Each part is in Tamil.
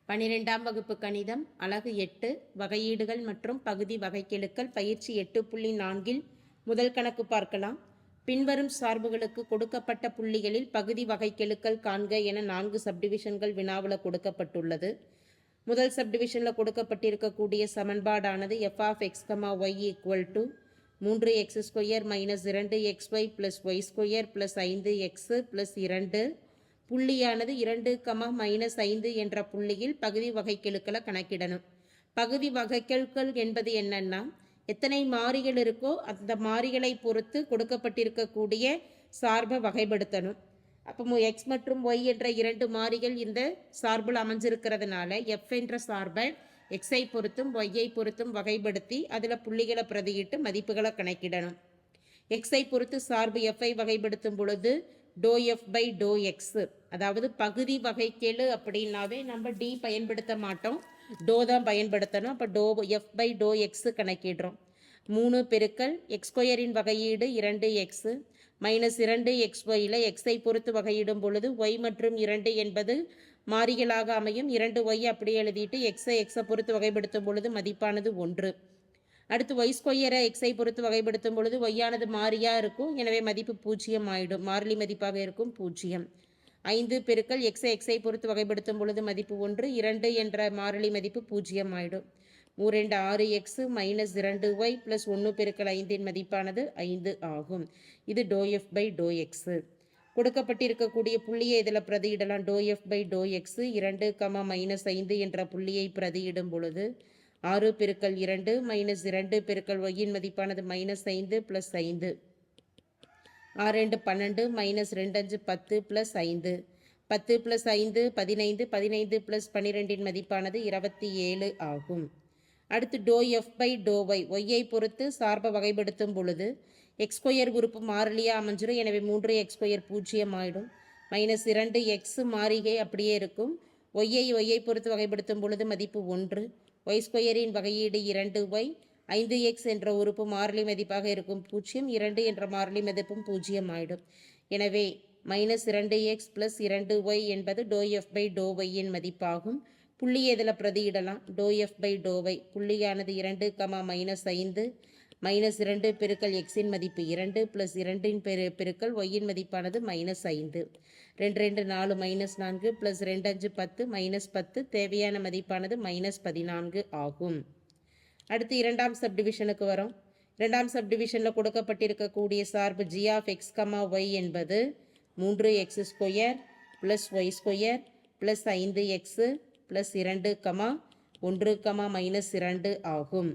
12ஆம் வகுப்பு கணிதம் அலகு 8 வகையீடுகள் மற்றும் பகுதி வகைக்கெழுக்கள் பயிற்சி 8.4 முதல் கணக்கு பார்க்கலாம். பின்வரும் சார்புகளுக்கு கொடுக்கப்பட்ட புள்ளிகளில் பகுதி வகைக்கெழுக்கள் காண்க என 4 சப்டிவிஷன்கள் வினாவில் கொடுக்கப்பட்டுள்ளது. முதல் சப்டிவிஷனில் கொடுக்கப்பட்டிருக்கக்கூடிய சமன்பாடானது f(x, y) = 3x² - 2xy + y² + 5x + 2 புள்ளியானது 2, -5 என்ற புள்ளியில் பகுதி வகைக்கெழுக்களை கணக்கிடணும். பகுதி வகைக்கெழுக்கள் என்பது என்னன்னா, எத்தனை மாறிகள் இருக்கோ அந்த மாறிகளை பொறுத்து கொடுக்கப்பட்டிருக்கக்கூடிய சார்பை வகைப்படுத்தணும். அப்போ எக்ஸ் மற்றும் ஒய் என்ற 2 மாறிகள் இந்த சார்பில் அமைஞ்சிருக்கிறதுனால எஃப் என்ற சார்பை எக்ஸை பொறுத்தும் ஒய்யை பொறுத்தும் வகைப்படுத்தி அதில் புள்ளிகளை பிரதியிட்டு மதிப்புகளை கணக்கிடணும். எக்ஸை பொறுத்து சார்பு எஃப்ஐ வகைப்படுத்தும் பொழுது ∂f/∂x, அதாவது பகுதி வகைக்கெழு அப்படின்னாவே நம்ம டி பயன்படுத்த மாட்டோம், டோ தான் பயன்படுத்தணும். அப்போ ∂f/∂x கணக்கிடுறோம். 3 பெருக்கல் x² வகையீடு 2x -2xyயில் எக்ஸை பொறுத்து வகையிடும் பொழுது ஒய் மற்றும் 2 என்பது மாறிகளாக அமையும். 2y அப்படியே எழுதிட்டு எக்ஸை பொறுத்து வகைப்படுத்தும் பொழுது மதிப்பானது 1. அடுத்து y² எக்ஸை பொறுத்து வகைப்படுத்தும் பொழுது ஒய்யானது மாறியாக இருக்கும், எனவே மதிப்பு 0 ஆயிடும், மாறிலி மதிப்பாக இருக்கும் 0. 5 பெருக்கல் எக்ஸை பொறுத்து வகைப்படுத்தும் பொழுது மதிப்பு 1, 2 என்ற மாறிலி மதிப்பு 0 ஆயிடும். 3 2 6x -2y + 1 பெருக்கல் 5 மதிப்பானது 5 ஆகும். இது ∂f/∂x. கொடுக்கப்பட்டிருக்கக்கூடிய புள்ளியை இதில் பிரதியிடலாம். ∂f/∂x 2, -5 என்ற புள்ளியை பிரதியிடும் பொழுது 6 பெருக்கல் 2 -2 பெருக்கல் ஒய்யின் மதிப்பானது -5 + 5. 6 2 12 -2 5 10 + 5. 10 + 5 15, 15 + 12 மதிப்பானது 27 ஆகும். அடுத்து ∂f/∂y, ஒய்யை பொறுத்து சார்பை வகைப்படுத்தும் பொழுது x² உறுப்பு மாறிலியாக அமைஞ்சிடும், எனவே 3x² 0 ஆயிடும். -2x மாறிகை அப்படியே இருக்கும். ஒய்யை பொறுத்து வகைப்படுத்தும் பொழுது மதிப்பு 1. y² வகையீடு 2y, 5x என்ற உறுப்பு மாறிலி மதிப்பாக இருக்கும் 0, 2 என்ற மாறிலி மதிப்பும் 0 ஆயிடும். எனவே -2x + 2y என்பது ∂f/∂y மதிப்பாகும். புள்ளியை இதில் பிரதியிடலாம். ∂f/∂y புள்ளியானது 2, -5 -2 பெருக்கல் எக்ஸின் மதிப்பு 2 + 2 பெருக்கல் ஒய்யின் மதிப்பானது -5. 2 2 4 -4 + 2 5 10 -10 தேவையான மதிப்பானது -14 ஆகும். அடுத்து இரண்டாம் சப்டிவிஷனுக்கு வரும். இரண்டாம் சப்டிவிஷனில் கொடுக்கப்பட்டிருக்கக்கூடிய சார்பு g(x, y) என்பது 3x² + y² + 5x + 2, 1, -2 ஆகும்.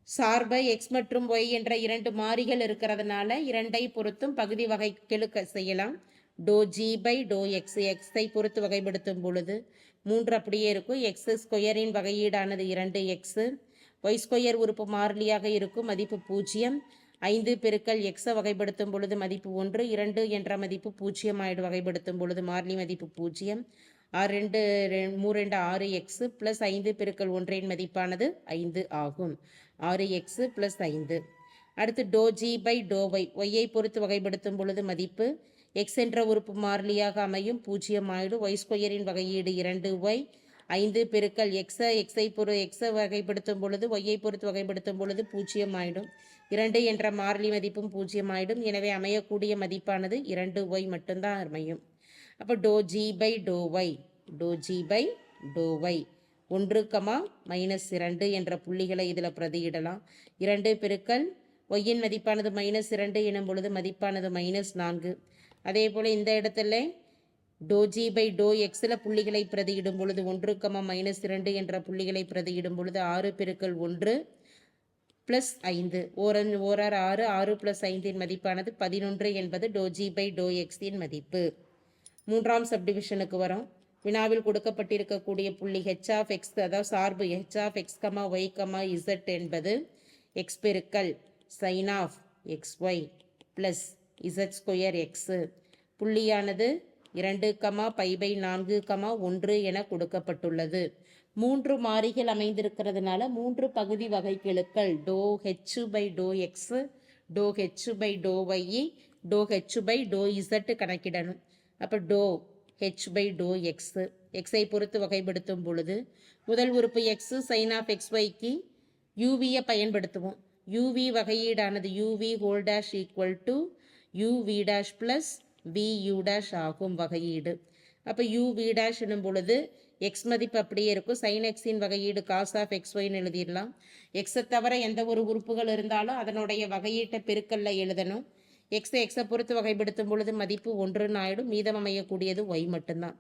சார்பை x மற்றும் y என்ற 2 மாறிகள் இருக்கிறதுனால 2ஐ பொறுத்தும் பகுதி வகைக்கெழு செய்யலாம். ∂g/∂x, எக்ஸை பொறுத்து வகைப்படுத்தும் பொழுது 3 அப்படியே இருக்கும். x² வகையீடானது 2x, y² உறுப்பு மாறிலியாக இருக்கும், மதிப்பு 0. 5 பெருக்கல் எக்ஸை வகைப்படுத்தும் பொழுது மதிப்பு 1, 2 என்ற மதிப்பு 0 ஆயிடும், வகைப்படுத்தும் பொழுது மாறிலி மதிப்பு 0. 6 2 3 2 6x + 5 பெருக்கல் 1 மதிப்பானது 5 ஆகும். 6x + 5. அடுத்து ∂g/∂y, ஒய்யை பொறுத்து வகைப்படுத்தும் பொழுது மதிப்பு x என்ற உறுப்பு மாறிலியாக அமையும், 0 ஆயிடும். y² வகையீடு 2y, 5 பெருக்கல் எக்ஸை வகைப்படுத்தும் பொழுது ஒய்யை பொறுத்து வகைப்படுத்தும் பொழுது 0 ஆயிடும், 2 என்ற மாறிலி மதிப்பும் 0 ஆயிடும். எனவே அமையக்கூடிய மதிப்பானது 2y மட்டும்தான் அமையும். அப்போ ∂g/∂y 1, -2 என்ற புள்ளிகளை இதில் பிரதியிடலாம். 2 பெருக்கல் ஒய்யின் மதிப்பானது -2 எனும் பொழுது மதிப்பானது -4. அதே போல் இந்த இடத்துல ∂g/∂xல புள்ளிகளை பிரதியிடும் பொழுது 1, -2 என்ற புள்ளிகளை பிரதியிடும் பொழுது 6 பெருக்கல் 1 + 5, ஓரார் 6, 6 + 5 மதிப்பானது 11 என்பது ∂g/∂x மதிப்பு. மூன்றாம் சப்டிவிஷனுக்கு வரும். வினாவில் கொடுக்கப்பட்டிருக்கக்கூடிய புள்ளி h(x), அதாவது சார்பு h(x, y, z) என்பது x பெருக்கல் sin(xy) + z²x. புள்ளியானது 2, π/4, 1 என கொடுக்கப்பட்டுள்ளது. 3 மாறிகள் அமைந்திருக்கிறதுனால 3 பகுதி வகைக்கெழுக்கள் ∂h/∂x, ∂h/∂y, ∂h/∂z கணக்கிடணும். அப்போ ஹெச் பை டோ எக்ஸு. எக்ஸை பொறுத்து வகைப்படுத்தும் பொழுது முதல் உறுப்பு எக்ஸு சைன் ஆஃப் எக்ஸ் ஒய்க்கு யூவியை பயன்படுத்துவோம். யூவி வகையீடானது u v whole dash equal to u v dash plus v u dash ஆகும் வகையீடு. அப்போ யூவி டேஷ் என்னும் பொழுது எக்ஸ் மதிப்பு அப்படியே இருக்கும். சைன் எக்ஸின் வகையீடு காஸ் ஆஃப் எக்ஸ் ஒய்னு எழுதிடலாம். எக்ஸை தவிர எந்த ஒரு உறுப்புகள் இருந்தாலும் அதனுடைய வகையீட்டை பெருக்கல்ல எழுதணும். எக்ஸை பொறுத்து வகைப்படுத்தும் பொழுது மதிப்பு 1ன்னு ஆயிடும். மீதம் அமையக்கூடியது ஒய் மட்டும்தான்.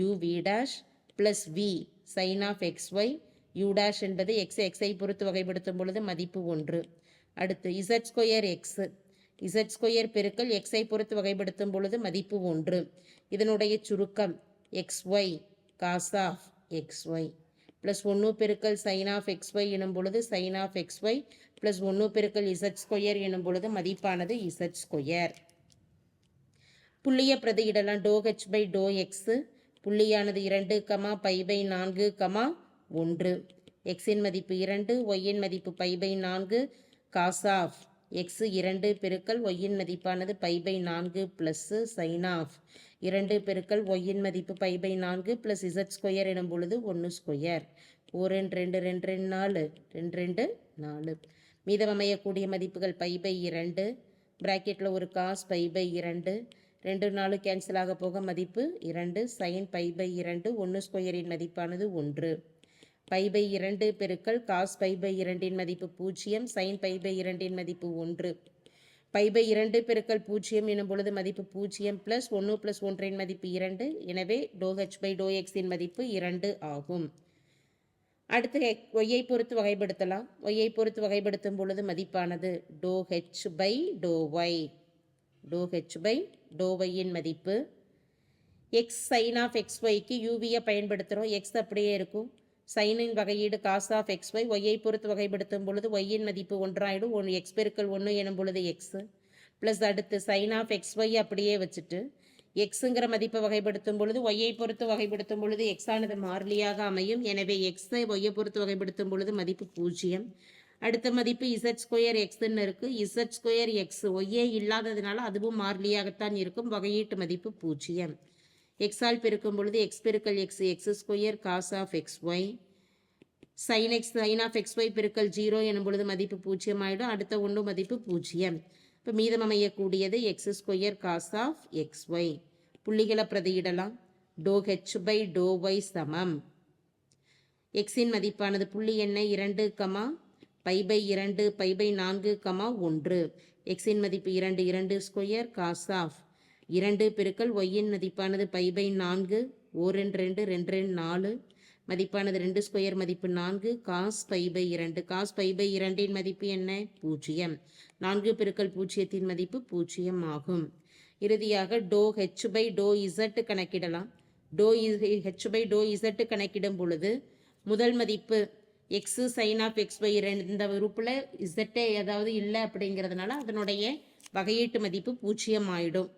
U V dash plus V sine of X Y. U dash என்பது எக்ஸை பொறுத்து வகைப்படுத்தும் பொழுது மதிப்பு 1. அடுத்து Z square X. Z square பெருக்கல் எக்ஸை பொறுத்து வகைப்படுத்தும் பொழுது மதிப்பு 1. இதனுடைய சுருக்கம் X Y cos of X Y plus 1 பெருக்கல் சைன் ஆஃப் எக்ஸ் ஒய் எனும் பொழுது sine of X Y plus 1 பெருக்கல் இசட் ஸ்கொயர் எனும் பொழுது மதிப்பானது இசட் ஸ்கொயர். புள்ளிய பிரதியிடலாம். Do h by do x. புள்ளியானது 2, பை பை 4, 1. எக்ஸின் மதிப்பு 2, ஒய்யின் மதிப்பு pi pi 4, cos of X 2 பெருக்கல் ஒய்யின் மதிப்பானது pi pi 4 plus sine of 2 பெருக்கல் ஒய்யின் மதிப்பு pi pi 4 plus Z square எனும் பொழுது 1 ஸ்கொயர். 4 2 2 4 2 4. மீதம் அமையக்கூடிய மதிப்புகள் பை பை 2 பிராக்கெட்டில் ஒரு காஸ் பை பை 2 2 4 கேன்சல் ஆக போக மதிப்பு 2 சைன் பை பை 2 1 ஸ்கொயரின் மதிப்பானது 1. பை பை 2 பெருக்கல் காஸ் பை பை 2இன் மதிப்பு 0 சைன் பை பை 2இன் மதிப்பு 1. பை பை 2 பெருக்கல் 0 எனும் பொழுது மதிப்பு 0 ப்ளஸ் 1 ப்ளஸ் 1இன் மதிப்பு 2. எனவே டோ ஹெச் பை டோ எக்ஸின் மதிப்பு 2 ஆகும். அடுத்து ஒய்யை பொறுத்து வகைப்படுத்தலாம். ஒய்யை பொறுத்து வகைப்படுத்தும் பொழுது மதிப்பானது do h by do y. Do h by do ஒய்யின் மதிப்பு எக்ஸ் சைன் ஆஃப் எக்ஸ் ஒய்க்கு யூவியை பயன்படுத்துகிறோம். எக்ஸ் அப்படியே இருக்கும். சைனின் வகையீடு காஸ் ஆஃப் எக்ஸ் ஒய். ஒய்யை பொறுத்து வகைப்படுத்தும் பொழுது ஒய்யின் மதிப்பு 1 ஆகிடும். 1 எக்ஸ் பெருக்கல் 1 எனும் பொழுது எக்ஸு ப்ளஸ் அடுத்து சைன் ஆஃப் எக்ஸ் ஒய் அப்படியே வச்சுட்டு எக்ஸுங்கிற மதிப்பை வகைப்படுத்தும் பொழுது ஒய்யை பொறுத்து வகைப்படுத்தும் பொழுது எக்ஸானது மாறிலியாக அமையும். எனவே எக்ஸை ஒய்யை பொறுத்து வகைப்படுத்தும் பொழுது மதிப்பு 0. அடுத்த மதிப்பு இசட் ஸ்கொயர் எக்ஸ்ன்னு இருக்குது. இசட் ஸ்கொயர் எக்ஸ் ஒய்யே இல்லாததுனால அதுவும் மாறிலியாகத்தான் இருக்கும். வகையீட்டு மதிப்பு 0. எக்ஸால் பெருக்கும் பொழுது எக்ஸ் பெருக்கல் X X square cos of X Y. Sine of X Y பெருக்கல் 0 எனும் பொழுது மதிப்பு 0 ஆகிடும். அடுத்த 1 மதிப்பு 0. இப்போ மீதம் அமையக்கூடியது x square cos of X y. புள்ளிகளை பிரதியிடலாம். Do h by do y சமம் எக்ஸின் மதிப்பானது புள்ளி என்ன 2, பை பை 2 பை பை 4, 1. எக்ஸின் மதிப்பு 2 2 ஸ்கொயர் காஸ் ஆஃப் 2 பெருக்கல் ஒய்யின் மதிப்பானது பை பை 4 1 2 2 4 மதிப்பானது 2 ஸ்கொயர் மதிப்பு 4 cos pi by 2. Cos pi by 2இன் மதிப்பு என்ன 0. 4 பெருக்கல் 0இன் மதிப்பு 0 ஆகும். இறுதியாக do h by do z கணக்கிடலாம். Do h by do z கணக்கிடும் பொழுது முதல் மதிப்பு x sine of x by 2 இந்த உறுப்பில் இசட்டே ஏதாவது இல்லை அப்படிங்கிறதுனால அதனுடைய வகையீட்டு மதிப்பு 0 ஆகிடும்.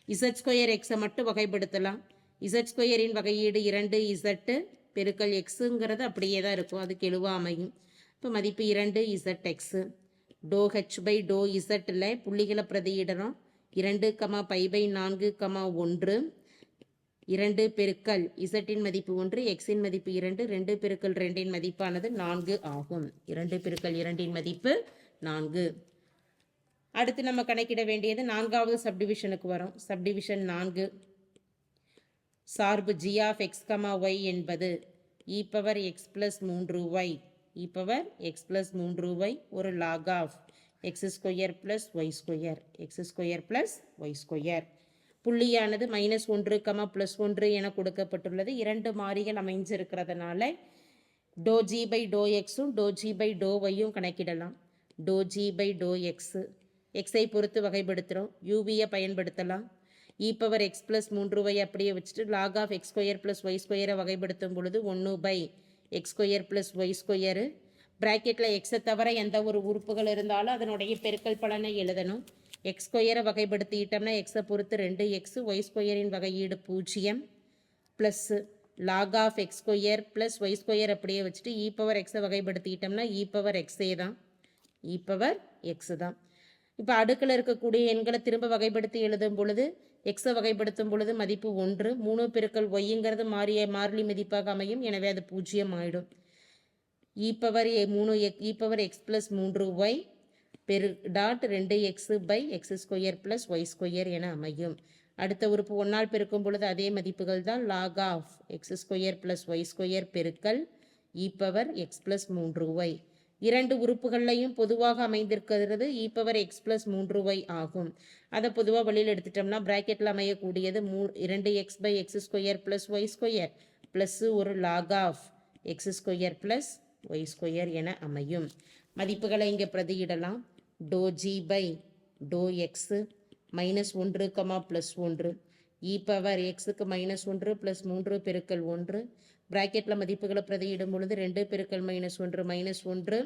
இசட் ஸ்கொயர் எக்ஸை மட்டும் வகைப்படுத்தலாம். இசட் ஸ்கொயரின் வகையீடு 2 இசட்டு பெருக்கல் எக்ஸுங்கிறது அப்படியே தான் இருக்கும். அதுக்கு எழுவா அமையும். இப்போ மதிப்பு 2 z x. Do h by do இசட்டில் புள்ளிகளை பிரதியிடணும். 2, பை பை 4, 1. 2 பெருக்கல் இசட்டின் மதிப்பு 1 எக்ஸின் மதிப்பு 2 2 பெருக்கல் 2இன் மதிப்பானது 4 ஆகும். 2 பெருக்கல் 2இன் மதிப்பு 4. அடுத்து நம்ம கணக்கிட வேண்டியது 4வது சப்டிவிஷனுக்கு வரும். சப்டிவிஷன் 4. சார்பு g ஆஃப் எக்ஸ் ஒய் என்பது e power X plus 3y e power X plus 3y ஒரு log of X square plus Y square x square plus Y square. புள்ளியானது -1, +1 என கொடுக்கப்பட்டுள்ளது. 2 மாறிகள் அமைஞ்சிருக்கிறதுனால டோ ஜி பை டோ எக்ஸும் டோ ஜி பை டோ ஒய்யும் கணக்கிடலாம். Do g by do x எக்ஸை பொறுத்து வகைப்படுத்துகிறோம். யூவியை பயன்படுத்தலாம். e power X plus 3y அப்படியே வச்சுட்டு log of X square plus y ஸ்கொயரை வகைப்படுத்தும் பொழுது 1 by X square plus y square ப்ராக்கெட்டில் எக்ஸை தவிர எந்த ஒரு உறுப்புகள் இருந்தாலும் அதனுடைய பெருக்கல் பலனை எழுதணும். எக்ஸ் ஸ்கொயரை வகைப்படுத்திட்டோம்னா எக்ஸை பொறுத்து 2x ஒய் ஸ்கொயரின் வகையீடு 0 plus log of X square plus Y square அப்படியே வச்சுட்டு e பவர் எக்ஸை வகைப்படுத்திட்டோம்னா e பவர் எக்ஸே தான் e பவர் எக்ஸு தான். இப்போ அடுக்கில் இருக்கக்கூடிய எண்களை திரும்ப வகைப்படுத்தி எழுதும் பொழுது எக்ஸை வகைப்படுத்தும் பொழுது மதிப்பு 1. 3 பெருக்கல் ஒய்ங்கிறது மாறிலி மதிப்பாக அமையும். எனவே அது 0 ஆயிடும். e power 3 e power X plus 3y dot 2x by X square plus Y square என அமையும். அடுத்த உறுப்பு 1ஆல் பெருக்கும் பொழுது அதே மதிப்புகள் தான். Log of X square plus Y square பெருக்கல் E power X plus 3y. இரண்டு உறுப்புகள்லையும் பொதுவாக அமைந்திருக்கிறது இ பவர் எக்ஸ் ப்ளஸ் 3y ஆகும். அதை பொதுவாக வெளியில் எடுத்துட்டோம்னா பிராக்கெட்டில் அமையக்கூடியது 2x by X square plus Y square plus ஒரு log of X square plus Y square என அமையும். மதிப்புகளை இங்கே பிரதியிடலாம். Do g by do x -1, +1 e power எக்ஸுக்கு -1 + 3 பெருக்கல் 1 பிராக்கெட்டில் மதிப்புகளை பிரதியிடும் பொழுது 2 பெருக்கல் -1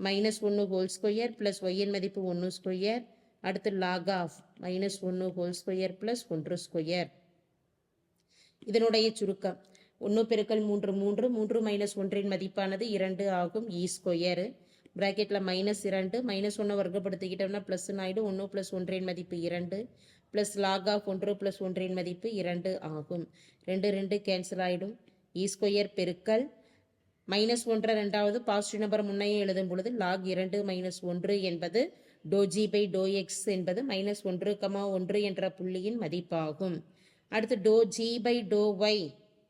-1 ஹோல் ஸ்கொயர் ப்ளஸ் ஒய்யின் மதிப்பு 1 ஸ்கொயர். அடுத்து log of -1 whole square plus 1 square. இதனுடைய சுருக்கம் 1 பெருக்கல் 3 3 1 மதிப்பானது 2 ஆகும். இ ஸ்கொயரு பிராக்கெட்டில் -2 -1 வர்க்கப்படுத்திக்கிட்டோம்னா ப்ளஸ்ன்னு ஆகிடும். 1 + 1 மதிப்பு 2 ப்ளஸ் லாக் ஆஃப் 1 + 1 மதிப்பு 2 ஆகும். 2 கேன்சல் ஆகிடும். இ ஸ்கொயர் பெருக்கல் -1 ரெண்டாவது பாசிட்டிவ் நம்பர் முன்னையும் எழுதும் பொழுது லாக் 2 -1 என்பது do g by do x என்பது -1, 1 என்ற புள்ளியின் மதிப்பாகும். அடுத்து do g by do y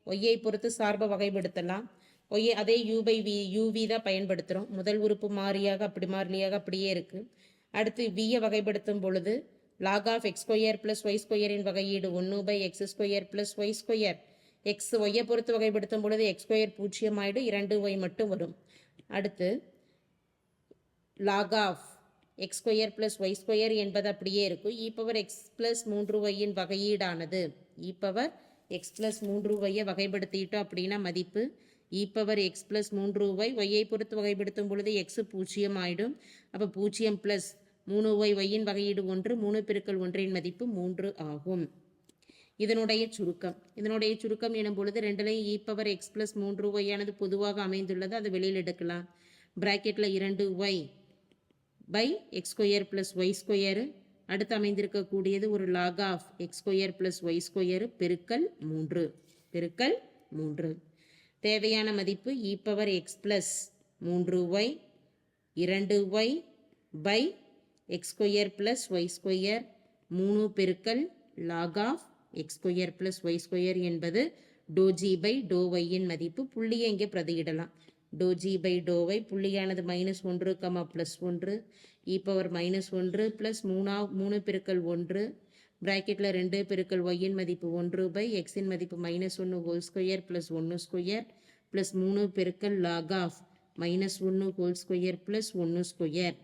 ஒய்யை பொறுத்து சார்பை வகைப்படுத்தலாம். ஒய் அதே யூ பை யூவி தான் பயன்படுத்துகிறோம். முதல் உறுப்பு மாறியாக மாறிலியாக அப்படியே இருக்குது. அடுத்து வியை வகைப்படுத்தும் பொழுது log of X square plus y ஸ்கொயரின் வகையீடு 1 by X square plus Y square. X ஒய்யை பொறுத்து வகைப்படுத்தும் பொழுது எக்ஸ் ஸ்கொயர் 0 ஆகிடும். 2y மட்டும் வரும். அடுத்து log of X square plus Y square என்பது அப்படியே இருக்கும். இ பவர் எக்ஸ் ப்ளஸ் 3yயின் வகையீடானது இ பவர் எக்ஸ் ப்ளஸ் 3yயை வகைப்படுத்திட்டோம் அப்படின்னா மதிப்பு e power X plus 3y ஒய்யை பொறுத்து வகைப்படுத்தும் பொழுது எக்ஸ் 0 ஆகிடும். அப்போ 0 ப்ளஸ் 3y ஒய்யின் வகையீடு 1 3 பெருக்கல் 1 மதிப்பு 3 ஆகும். இதனுடைய சுருக்கம் எனும் பொழுது ரெண்டுலையும் e power X plus 3y ஆனது பொதுவாக அமைந்துள்ளது. அதை வெளியில் எடுக்கலாம். பிராக்கெட்டில் 2y by X square plus y square. அடுத்து அமைந்திருக்கக்கூடியது ஒரு log of X square plus y square பெருக்கல் 3. தேவையான மதிப்பு e power X plus 3y 2y by X square plus Y square 3 பெருக்கல் log of X square plus Y square என்பது டோ ஜி பை டோ ஒய்யின் மதிப்பு. புள்ளியை இங்கே பிரதியிடலாம். Do g by do Y புள்ளியானது -1, +1 இ பவர் -1 ப்ளஸ் 3 பெருக்கல் 1 பிராக்கெட்டில் 2 பெருக்கல் ஒய்யின் மதிப்பு 1 பை எக்ஸின் மதிப்பு -1 whole square plus 1 square plus 3 பெருக்கல் log of -1 whole square plus 1 square.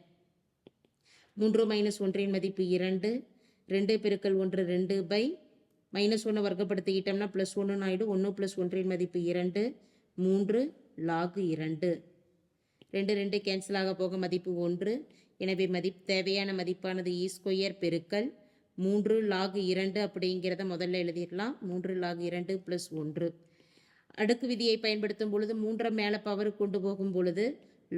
3 -1 மதிப்பு 2 2 பெருக்கல் 1 2 பை -1 வர்க்கப்படுத்திக்கிட்டோம்னா +1 ஆகிடும். 1 + 1 மதிப்பு 2 3 லாக் 2 2 கேன்சல் ஆக போக மதிப்பு 1. எனவே தேவையான மதிப்பானது இ ஸ்கொயர் பெருக்கல் 3 லாக் 2 அப்படிங்கிறத முதல்ல எழுதிடலாம். 3 லாக் 2 + 1. அடுக்கு விதியை பயன்படுத்தும் பொழுது 3 மேலே பவர் கொண்டு போகும் பொழுது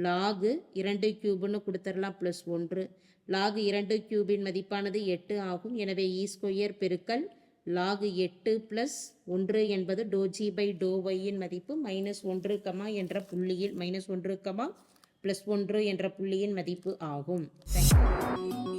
லாக் 2 கியூப்னு கொடுத்துடலாம் +1. லாக் 2 கியூபின் மதிப்பானது 8 ஆகும். எனவே இ ஸ்கொயர் பெருக்கல் லாக் 8 + 1 என்பது டோ ஜி பை டோ ஒய்யின் மதிப்பு -1, என்ற புள்ளியில் -1, +1 என்ற புள்ளியின் மதிப்பு ஆகும். தேங்க்யூ.